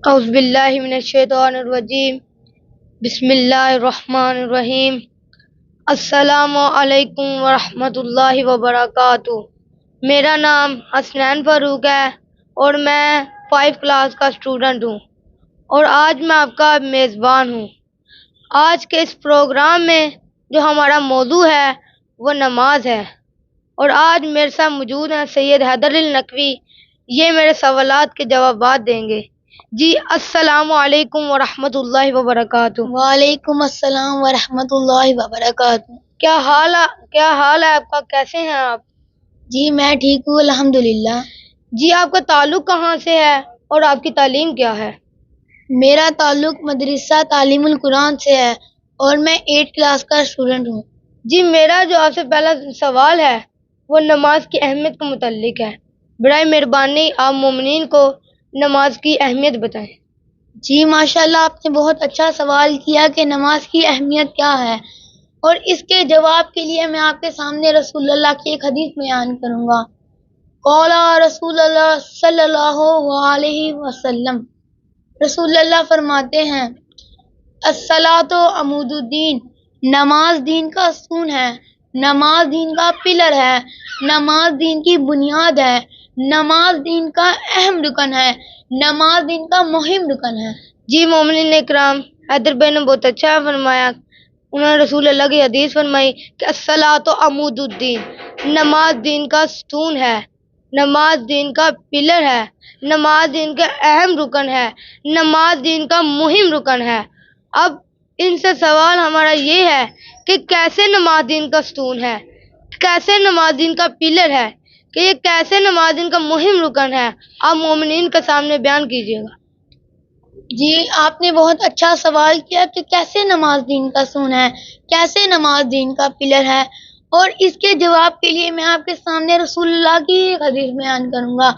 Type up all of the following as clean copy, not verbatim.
اعوذ باللہ من الشیطان الرجیم بسم اللہ الرحمن الرحیم السلام علیکم ورحمۃ اللہ وبرکاتہ۔ میرا نام حسنین فاروق ہے اور میں 5 کلاس کا اسٹوڈنٹ ہوں اور آج میں آپ کا میزبان ہوں۔ آج کے اس پروگرام میں جو ہمارا موضوع ہے وہ نماز ہے اور آج میرے ساتھ موجود ہیں سید حیدر علی نقوی۔ یہ میرے سوالات کے جوابات دیں گے۔ جی السلام علیکم ورحمۃ اللہ وبرکاتہ۔ وعلیکم السلام ورحمۃ اللہ وبرکاتہ۔ کیا حال ہے آپ کا؟ کیسے ہیں آپ؟ جی میں ٹھیک ہوں الحمدللہ۔ جی آپ کا تعلق کہاں سے ہے اور آپ کی تعلیم کیا ہے؟ میرا تعلق مدرسہ تعلیم القرآن سے ہے اور میں 8 کلاس کا اسٹوڈنٹ ہوں۔ جی میرا جو آپ سے پہلا سوال ہے وہ نماز کی اہمیت کے متعلق ہے۔ برائے مہربانی آپ مومنین کو نماز کی اہمیت بتائیں۔ جی ماشاءاللہ آپ نے بہت اچھا سوال کیا کہ نماز کی اہمیت کیا ہے، اور اس کے جواب کے لیے میں آپ کے سامنے رسول اللہ کی ایک حدیث بیان کروں گا۔ قال رسول اللہ صلی اللہ علیہ وسلم، رسول اللہ فرماتے ہیں الصلاۃ عمود الدین، نماز دین کا ستون ہے، نماز دین کا پلر ہے، نماز دین کی بنیاد ہے، نماز دین کا اہم رکن ہے، نماز دین کا مہم رکن ہے۔ جی مومنین اکرام، حیدر بھائی نے بہت اچھا فرمایا۔ انہوں نے رسول اللہ کی حدیث فرمائی کہ الصلاۃ عمود الدین، نماز دین کا ستون ہے، نماز دین کا پلر ہے، نماز دین کا اہم رکن ہے، نماز دین کا مہم رکن ہے۔ اب ان سے سوال ہمارا یہ ہے کہ کیسے نماز دین کا ستون ہے، کیسے نماز دین کا پلر ہے، کہ یہ کیسے نماز دین کا مہم رکن ہے، آپ مومنین کے سامنے بیان کیجیے گا۔ جی آپ نے بہت اچھا سوال کیا کہ کیسے نماز دین کا ستون ہے، کیسے نماز دین کا پلر ہے، اور اس کے جواب کے لیے میں آپ کے سامنے رسول اللہ کی ایک حدیث بیان کروں گا۔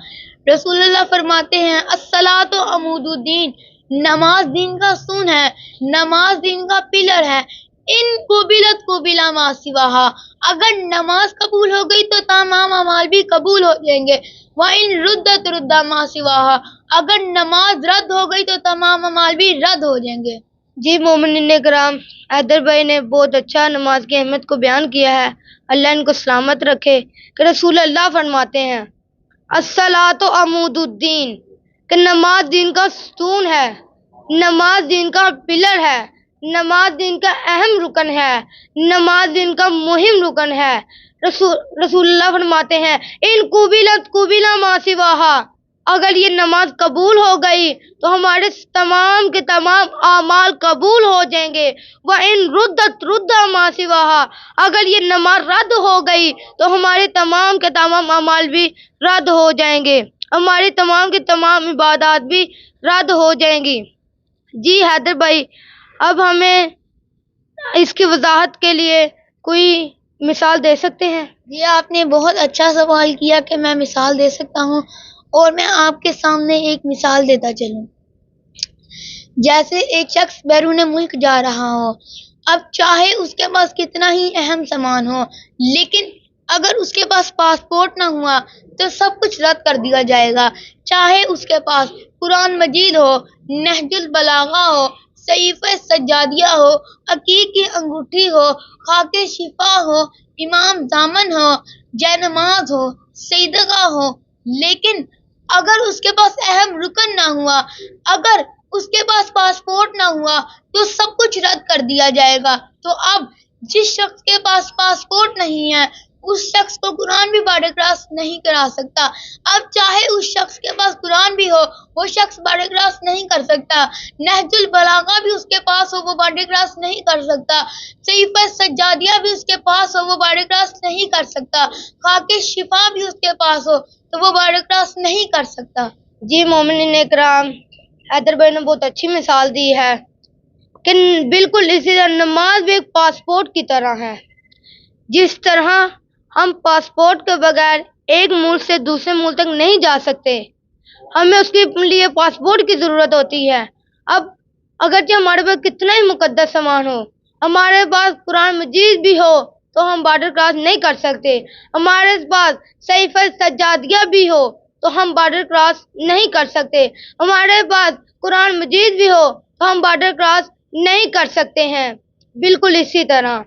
رسول اللہ فرماتے ہیں الصلاۃ عمود الدین، نماز دین کا ستون ہے، نماز دین کا پلر ہے، ان قبلت قبلا ما سواہا، اگر نماز قبول ہو گئی تو تمام اعمال بھی قبول ہو جائیں گے، وَإِن رُدَّتْ رُدَّ مَا سِوَاهَا، اگر نماز رد ہو گئی تو تمام اعمال بھی رد ہو جائیں گے۔ جی مومنین کرام، حیدر بھائی نے بہت اچھا نماز کی اہمیت کو بیان کیا ہے، اللہ ان کو سلامت رکھے۔ کہ رسول اللہ فرماتے ہیں الصلاۃ عمود الدین، کہ نماز دین کا ستون ہے، نماز دین کا پلر ہے، نماز دین کا اہم رکن ہے، نماز دین کا مہم رکن ہے۔ رسول اللہ فرماتے ہیں ان قبلت قبلا ما سواہا، اگر یہ نماز قبول ہو گئی تو ہمارے تمام کے تمام اعمال قبول ہو جائیں گے، وَإِن رُدَّتْ رُدَّ مَا سِوَاهَا، اگر یہ نماز رد ہو گئی تو ہمارے تمام کے تمام اعمال بھی رد ہو جائیں گے، ہماری تمام کی تمام عبادات بھی رد ہو جائیں گی۔ جی حیدر بھائی، اب ہمیں اس کی وضاحت کے لیے کوئی مثال دے سکتے ہیں؟ جی آپ نے بہت اچھا سوال کیا کہ میں مثال دے سکتا ہوں، اور میں آپ کے سامنے ایک مثال دیتا چلوں۔ جیسے ایک شخص بیرون ملک جا رہا ہو، اب چاہے اس کے پاس کتنا ہی اہم سامان ہو، لیکن اگر اس کے پاس پاسپورٹ نہ ہوا تو سب کچھ رد کر دیا جائے گا، چاہے اس کے پاس قرآن مجید ہو، نہج البلاغہ ہو، صحیفہ سجادیہ ہو، عقیق کی انگوٹھی ہو، خاک شفا ہو، امام دامن ہو، جے نماز ہو، سجدہ ہو، لیکن اگر اس کے پاس اہم رکن نہ ہوا، اگر اس کے پاس پاسپورٹ نہ ہوا تو سب کچھ رد کر دیا جائے گا۔ تو اب جس شخص کے پاس پاسپورٹ نہیں ہے اس شخص کو قرآن بھی بارے کراس نہیں کرا سکتا، اب چاہے اس شخص کے پاس قرآن بھی ہو وہ شخص بارے کراس نہیں کر سکتا، نہج البلاغہ بھی اس کے پاس ہو وہ بارے کراس نہیں کر سکتا، صحیفہ سجادیہ بھی اس کے پاس ہو وہ بارے کراس نہیں کر سکتا، خاک شفا بھی اس کے پاس ہو تو وہ بارے کراس نہیں کر سکتا۔ جی مومنین اکرام، حیدر بھائی نے بہت اچھی مثال دی ہے کہ بالکل اسی طرح نماز بھی ایک پاسپورٹ کی طرح ہے۔ جس طرح ہم پاسپورٹ کے بغیر ایک ملک سے دوسرے ملک تک نہیں جا سکتے، ہمیں اس کے لیے پاسپورٹ کی ضرورت ہوتی ہے۔ اب اگرچہ ہمارے پاس کتنا ہی مقدس سامان ہو، ہمارے پاس قرآن مجید بھی ہو تو ہم بارڈر کراس نہیں کر سکتے، ہمارے پاس صحیفہ سجادیہ بھی ہو تو ہم بارڈر کراس نہیں کر سکتے. ہمارے پاس قرآن مجید بھی ہو تو ہم بارڈر کراس نہیں کر سکتے ہیں. بالکل اسی طرح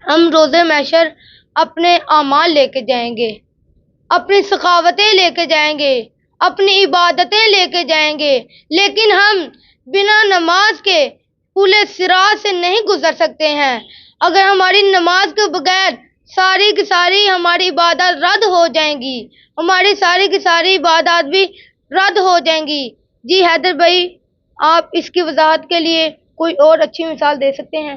ہم روز محشر اپنے اعمال لے کے جائیں گے، اپنی سخاوتیں لے کے جائیں گے، اپنی عبادتیں لے کے جائیں گے، لیکن ہم بنا نماز کے پورے صراط سے نہیں گزر سکتے ہیں. اگر ہماری نماز کے بغیر ساری کی ساری ہماری عبادات رد ہو جائیں گی، ہماری ساری کی ساری عبادات بھی رد ہو جائیں گی. جی حیدر بھائی، آپ اس کی وضاحت کے لیے کوئی اور اچھی مثال دے سکتے ہیں؟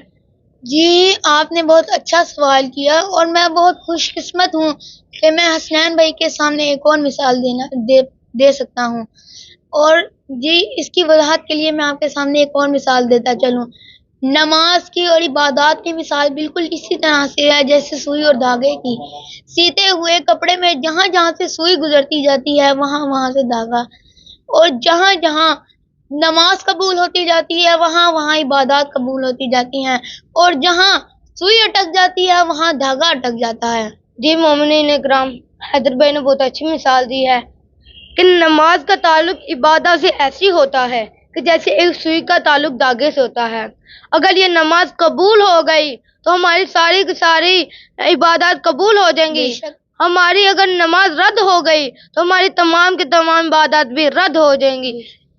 جی آپ نے بہت اچھا سوال کیا، اور میں بہت خوش قسمت ہوں کہ میں حسنین بھائی کے سامنے ایک اور مثال دے سکتا ہوں. اور جی اس کی وضاحت کے لیے میں آپ کے سامنے ایک اور مثال دیتا چلوں. نماز کی اور عبادات کی مثال بالکل اسی طرح سے ہے جیسے سوئی اور دھاگے کی. سیتے ہوئے کپڑے میں جہاں جہاں سے سوئی گزرتی جاتی ہے وہاں وہاں سے دھاگا، اور جہاں جہاں نماز قبول ہوتی جاتی ہے وہاں وہاں عبادات قبول ہوتی جاتی ہیں، اور جہاں سوئی اٹک جاتی ہے وہاں دھاگا اٹک جاتا ہے. جی مومنین اکرام، حیدر بھائی نے بہت اچھی مثال دی ہے کہ نماز کا تعلق عبادت سے ایسی ہوتا ہے کہ جیسے ایک سوئی کا تعلق دھاگے سے ہوتا ہے. اگر یہ نماز قبول ہو گئی تو ہماری ساری کی ساری عبادات قبول ہو جائیں گی. ہماری اگر نماز رد ہو گئی تو ہماری تمام کی تمام عبادات بھی رد ہو جائیں گی.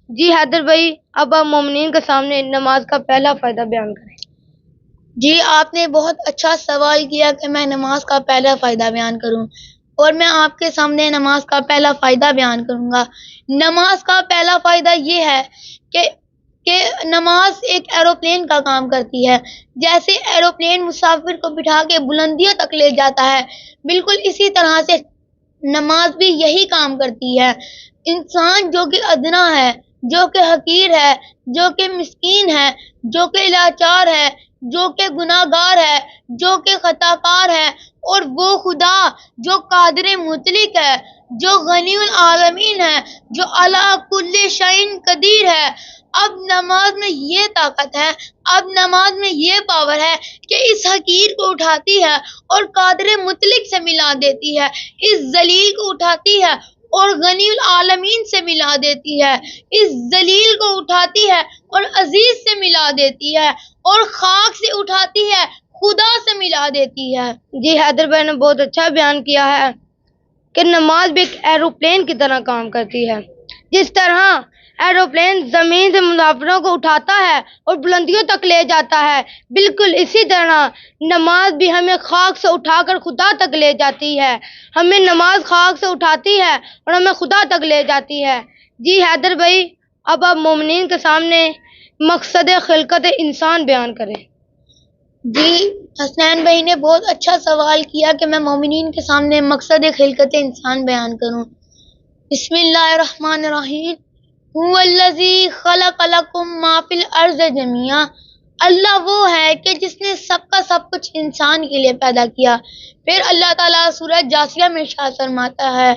جی حیدر بھائی، اب آپ مومنین کے سامنے نماز کا پہلا فائدہ بیان کریں. جی آپ نے بہت اچھا سوال کیا کہ میں نماز کا پہلا فائدہ بیان کروں، اور میں آپ کے سامنے نماز کا پہلا فائدہ بیان کروں گا. نماز کا پہلا فائدہ یہ ہے کہ نماز ایک ایروپلین کا کام کرتی ہے. جیسے ایروپلین مسافر کو بٹھا کے بلندیوں تک لے جاتا ہے، بالکل اسی طرح سے نماز بھی یہی کام کرتی ہے. انسان جو کہ ادنا ہے، جو کہ حقیر ہے، جو کہ مسکین ہے، جو کہ لاچار ہے، جو کہ گناہگار ہے، جو کہ خطا کار ہے، اور وہ خدا جو قادر مطلق ہے، جو غنی العالمین ہے، جو علی کل شیء قدیر ہے. اب نماز میں یہ طاقت ہے، اب نماز میں یہ پاور ہے کہ اس حقیر کو اٹھاتی ہے اور قادر مطلق سے ملا دیتی ہے، اس ذلیل کو اٹھاتی ہے اور غنی العالمین سے ملا دیتی ہے، اس ذلیل کو اٹھاتی ہے اور عزیز سے ملا دیتی ہے، اور خاک سے اٹھاتی ہے خدا سے ملا دیتی ہے. جی حیدر بھائی نے بہت اچھا بیان کیا ہے کہ نماز بھی ایک ایروپلین کی طرح کام کرتی ہے. جس طرح ایروپلین زمین سے مسافروں کو اٹھاتا ہے اور بلندیوں تک لے جاتا ہے، بالکل اسی طرح نماز بھی ہمیں خاک سے اٹھا کر خدا تک لے جاتی ہے. ہمیں نماز خاک سے اٹھاتی ہے اور ہمیں خدا تک لے جاتی ہے. جی حیدر بھائی، اب آپ مومنین کے سامنے مقصد خلقت انسان بیان کریں. جی حسنین بھائی نے بہت اچھا سوال کیا کہ میں مومنین کے سامنے مقصد خلقت انسان بیان کروں. بسم اللہ الرحمن الرحیم. هو الذی خلق لکم ما فی الارض جمیعا. اللہ وہ ہے کہ جس نے سب کا سب کچھ انسان کے لیے پیدا کیا. پھر اللہ تعالیٰ سورہ جاثیہ میں ارشاد فرماتا ہے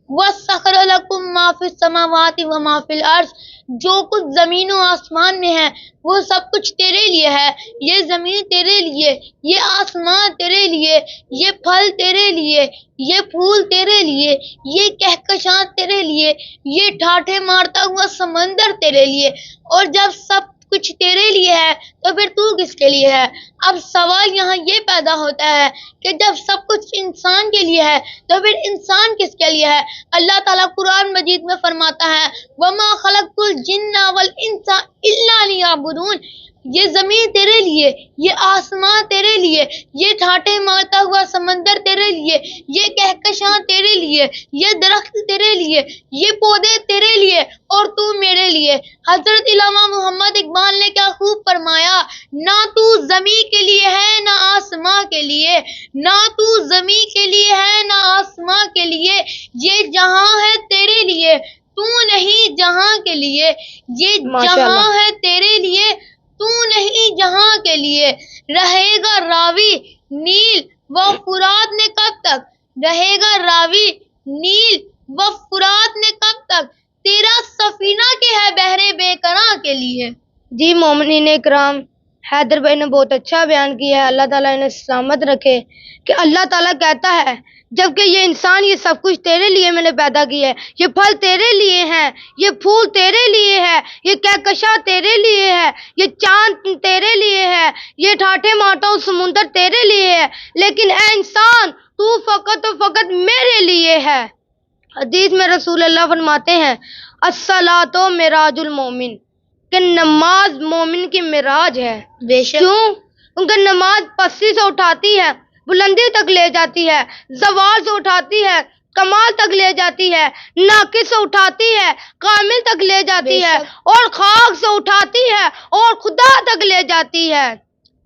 وَسَخَرَ لَكُم مَّا فِي السَّمَاوَاتِ وَمَا فِي الْأَرْضِ. جو کچھ زمین و آسمان میں ہے وہ سب کچھ تیرے لیے ہے. یہ زمین تیرے لیے، یہ آسمان تیرے لیے، یہ پھل تیرے لیے، یہ پھول تیرے لیے، یہ کہکشاں تیرے لیے، یہ ٹھاٹھے مارتا ہوا سمندر تیرے لیے. اور جب سب کچھ تیرے لیے ہے تو پھر تو کس کے لیے ہے؟ اب سوال یہاں یہ پیدا ہوتا ہے کہ جب سب کچھ انسان کے لیے ہے تو پھر انسان کس کے لیے ہے؟ اللہ تعالیٰ قرآن مجید میں فرماتا ہے وَمَا خَلَقْتُ الْجِنَّ وَالْإِنسَ إِلَّا لِيَعْبُدُونَ. یہ زمین تیرے لیے، یہ آسمان تیرے لیے، یہ ٹھاٹھے مارتا ہوا سمندر تیرے لیے، یہ کہکشاں تیرے لیے، یہ درخت تیرے لیے، یہ پودے تیرے لیے، اور تو میرے لیے. حضرت علامہ محمد اقبال نے کیا خوب فرمایا، نہ تو زمین کے لیے ہے نہ آسمان کے لیے، نہ تو زمین کے لیے ہے نہ آسمان کے لیے، یہ جہاں ہے تیرے لیے تو نہیں جہاں کے لیے، یہ جہاں ہے تیرے لیے تو نہیں جہاں کے لیے. رہے گا راوی نیل و فرات نے کب تک، رہے گا راوی نیل و فرات نے کب تک، تیرا سفینہ کے ہے بحر بے کراں کے لیے. جی مومنین اکرام، حیدر بھائی نے بہت اچھا بیان کیا ہے، اللہ تعالیٰ انہیں سلامت رکھے، کہ اللہ تعالیٰ کہتا ہے جبکہ یہ انسان یہ سب کچھ تیرے لیے میں نے پیدا کیا ہے، یہ پھل تیرے لیے ہیں، یہ پھول تیرے لیے ہے، یہ کہکشاں تیرے لیے ہے، یہ چاند تیرے لیے ہے، یہ ٹھاٹھے ماٹھوں سمندر تیرے لیے ہے، لیکن اے انسان تو فقط و فقط میرے لیے ہے۔ حدیث میں رسول اللہ فرماتے ہیں الصلاۃ معراج المومن، کہ نماز مومن کی معراج ہے۔ بے شک کیوں؟ کیونکہ نماز پستی سے اٹھاتی ہے، بلندی تک لے جاتی ہے، زوال سے اٹھاتی ہے، کمال تک لے جاتی ہے، ناقص سے اٹھاتی ہے، کامل تک لے جاتی ہے، اور خاک سے اٹھاتی ہے اور خدا تک لے جاتی ہے۔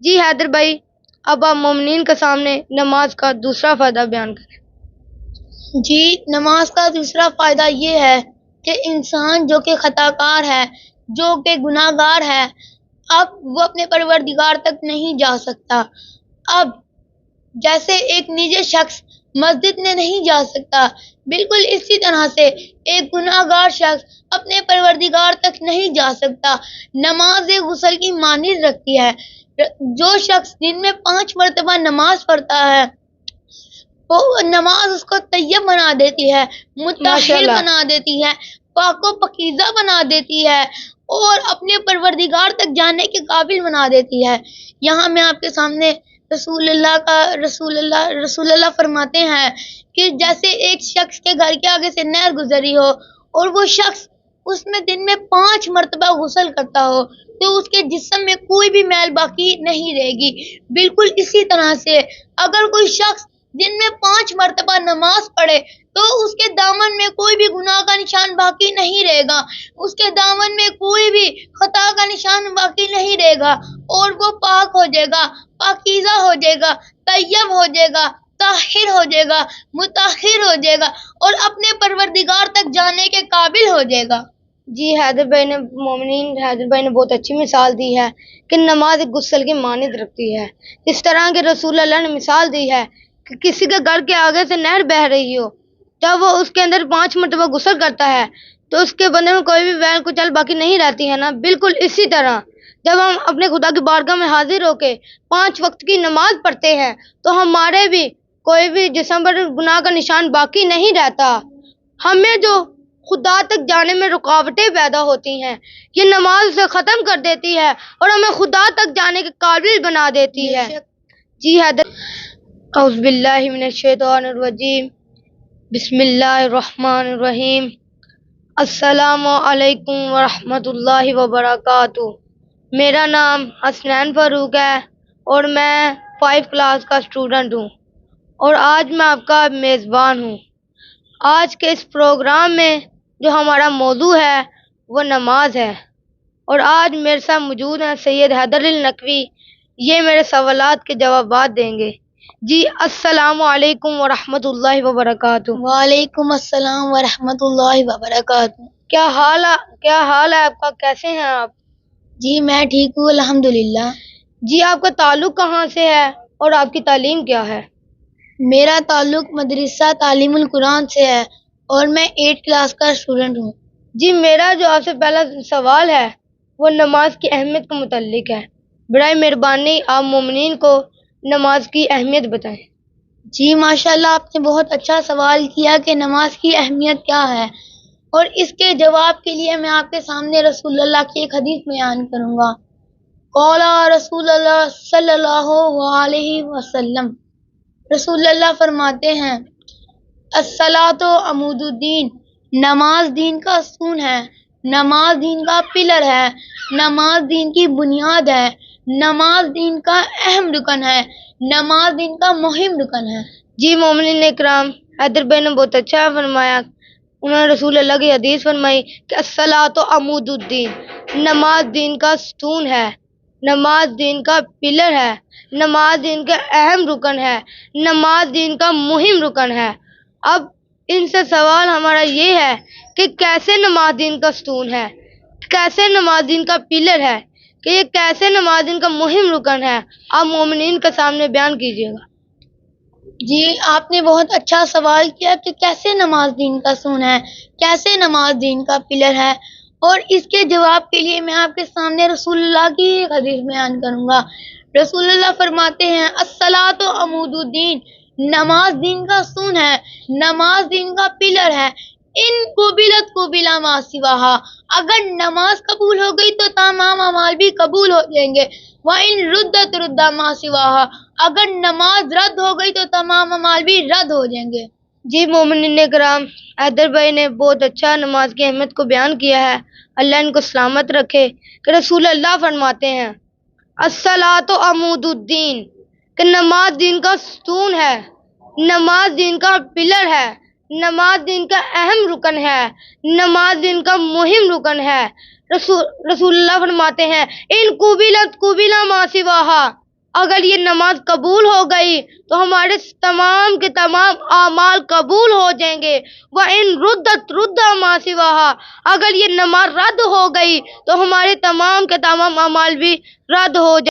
جی حیدر بھائی، اب آپ مومنین کے سامنے نماز کا دوسرا فائدہ بیان کریں۔ جی، نماز کا دوسرا فائدہ یہ ہے کہ انسان جو کہ خطا کار ہے، جو کہ گناہ گار ہے، اب وہ اپنے پروردگار تک نہیں جا سکتا۔ اب جیسے ایک نجی شخص مسجد میں نہیں جا سکتا، بالکل اسی طرح سے ایک گناہ گار شخص اپنے پروردگار تک نہیں جا سکتا۔ نماز غسل کی مانند رکھتی ہے۔ جو شخص دن میں 5 مرتبہ نماز پڑھتا ہے، وہ نماز اس کو طیب بنا دیتی ہے، مطہر بنا دیتی ہے، پاک و پاکیزہ بنا دیتی ہے، اور اپنے پروردگار تک جانے کے قابل بنا دیتی ہے۔ یہاں میں آپ کے سامنے رسول اللہ فرماتے ہیں کہ جیسے ایک شخص کے گھر کے آگے سے نہر گزری ہو اور وہ شخص اس میں دن میں 5 مرتبہ غسل کرتا ہو تو اس کے جسم میں کوئی بھی میل باقی نہیں رہے گی۔ بالکل اسی طرح سے اگر کوئی شخص دن میں 5 مرتبہ نماز پڑھے تو اس کے دامن میں کوئی بھی گناہ کا نشان باقی نہیں رہے گا، اس کے دامن میں کوئی بھی خطا کا نشان باقی نہیں رہے گا، اور وہ پاک ہو جائے گا، پاکیزہ ہو جائے گا، طیب ہو جائے گا، طاہر ہو جائے گا، مطہر ہو جائے گا، اور اپنے پروردگار تک جانے کے قابل ہو جائے گا۔ جی حیدر بھائی نے بہت اچھی مثال دی ہے کہ نماز ایک غسل کی مانند رکھتی ہے۔ اس طرح کے رسول اللہ نے مثال دی ہے کہ کسی کے گھر کے آگے سے نہر بہہ رہی ہو، جب وہ اس کے اندر 5 مرتبہ غسل کرتا ہے تو اس کے بندے میں کوئی بھی ویل کچل باقی نہیں رہتی ہے نا۔ بالکل اسی طرح جب ہم اپنے خدا کی بارگاہ میں حاضر ہو کے 5 وقت کی نماز پڑھتے ہیں تو ہمارے بھی کوئی بھی جسم پر گناہ کا نشان باقی نہیں رہتا۔ ہمیں جو خدا تک جانے میں رکاوٹیں پیدا ہوتی ہیں یہ نماز سے ختم کر دیتی ہے اور ہمیں خدا تک جانے کے قابل بنا دیتی ہے۔ جی حیدر اعوذ باللہ من الشیطان الرجیم، بسم اللہ الرحمن الرحیم، السلام علیکم ورحمۃ اللہ وبرکاتہ۔ میرا نام حسنین فاروق ہے اور میں 5 کلاس کا اسٹوڈنٹ ہوں، اور آج میں آپ کا میزبان ہوں۔ آج کے اس پروگرام میں جو ہمارا موضوع ہے وہ نماز ہے، اور آج میرے ساتھ موجود ہیں سید حیدر النقوی، یہ میرے سوالات کے جوابات دیں گے۔ جی السلام علیکم ورحمۃ اللہ وبرکاتہ۔ وعلیکم السلام ورحمۃ اللہ وبرکاتہ۔ کیا حال ہے آپ کا؟ کیسے ہیں آپ؟ جی میں ٹھیک ہوں الحمدللہ۔ جی آپ کا تعلق کہاں سے ہے اور آپ کی تعلیم کیا ہے؟ میرا تعلق مدرسہ تعلیم القرآن سے ہے اور میں 8 کلاس کا اسٹوڈنٹ ہوں۔ جی میرا جو آپ سے پہلا سوال ہے وہ نماز کی اہمیت کے متعلق ہے۔ برائے مہربانی آپ مومنین کو نماز کی اہمیت بتائیں۔ جی ماشاءاللہ، آپ نے بہت اچھا سوال کیا کہ نماز کی اہمیت کیا ہے، اور اس کے جواب کے لیے میں آپ کے سامنے رسول اللہ کی ایک حدیث بیان کروں گا۔ قال رسول اللہ صلی اللہ علیہ وسلم، رسول اللہ فرماتے ہیں الصلاۃ عمود الدین، نماز دین کا ستون ہے، نماز دین کا پلر ہے، نماز دین کی بنیاد ہے، نماز دین کا اہم رکن ہے، نماز دین کا مہم رکن ہے۔ جی مومنین اکرام، حیدر بھائی نے بہت اچھا فرمایا، انہوں نے رسول اللہ کی حدیث فرمائی کہ الصلاۃ عمود الدین، نماز دین کا ستون ہے، نماز دین کا پلر ہے، نماز دین کا اہم رکن ہے، نماز دین کا مہم رکن ہے۔ اب ان سے سوال ہمارا یہ ہے کہ کیسے نماز دین کا ستون ہے، کیسے نماز دین کا پلر ہے، کہ یہ کیسے نماز دین کا مہم رکن ہے، آپ مومنین کے سامنے بیان کیجیے گا۔ جی آپ نے بہت اچھا سوال کیا کہ کیسے نماز دین کا ستون ہے، کیسے نماز دین کا پلر ہے۔ اور اس کے جواب کے لیے میں آپ کے سامنے رسول اللہ کی ایک حدیث بیان کروں گا۔ رسول اللہ فرماتے ہیں الصلاۃ عمود الدین، نماز دین کا ستون ہے، نماز دین کا پلر ہے۔ ان قبلت قبلا ما سواہا، اگر نماز قبول ہو گئی تو تمام اعمال بھی قبول ہو جائیں گے۔ وَإِن رُدَّتْ رُدَّ مَا سِوَاهَا، اگر نماز رد ہو گئی تو تمام اعمال بھی رد ہو جائیں گے۔ جی مومنین کرام، حیدر بھائی نے بہت اچھا نماز کی اہمیت کو بیان کیا ہے، اللہ ان کو سلامت رکھے، کہ رسول اللہ فرماتے ہیں الصلاۃ عمود الدین، کہ نماز دین کا ستون ہے، نماز دین کا پلر ہے، نماز دین کا اہم رکن ہے، نماز دین کا مہم رکن ہے۔ رسول اللہ فرماتے ہیں ان قبلت قبلا ما سواہا، اگر یہ نماز قبول ہو گئی تو ہمارے تمام کے تمام اعمال قبول ہو جائیں گے۔ وَإِن رُدَّتْ رُدَّ مَا سِوَاهَا، اگر یہ نماز رد ہو گئی تو ہمارے تمام کے تمام اعمال بھی رد ہو جائیں گے۔